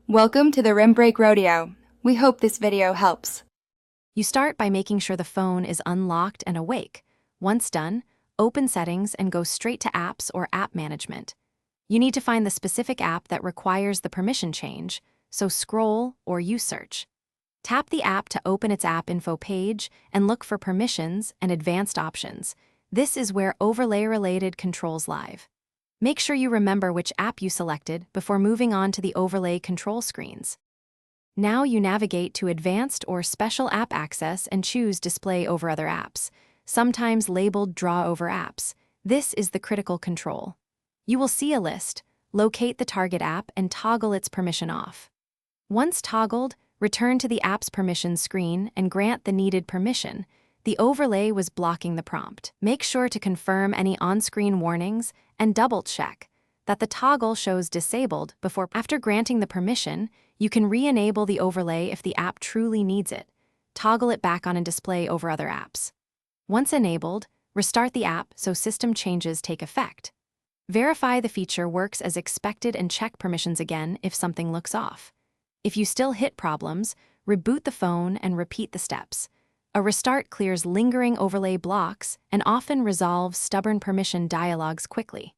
Welcome to the Rim Break Rodeo. We hope this video helps. You start by making sure the phone is unlocked and awake. Once done, open Settings and go straight to Apps or App Management. You need to find the specific app that requires the permission change, so scroll or use search. Tap the app to open its app info page and look for permissions and advanced options. This is where overlay-related controls live. Make sure you remember which app you selected before moving on to the overlay control screens. Now you navigate to Advanced or Special App Access and choose Display over other apps, sometimes labeled Draw over apps. This is the critical control. You will see a list. Locate the target app and toggle its permission off. Once toggled, return to the app's permissions screen and grant the needed permission. The overlay was blocking the prompt. Make sure to confirm any on-screen warnings and double-check that the toggle shows disabled before. After granting the permission, you can re-enable the overlay if the app truly needs it. Toggle it back on and display over other apps. Once enabled, restart the app so system changes take effect. Verify the feature works as expected and check permissions again if something looks off. If you still hit problems, reboot the phone and repeat the steps. A restart clears lingering overlay blocks and often resolves stubborn permission dialogues quickly.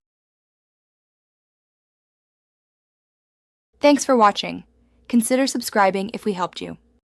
Thanks for watching. Consider subscribing if we helped you.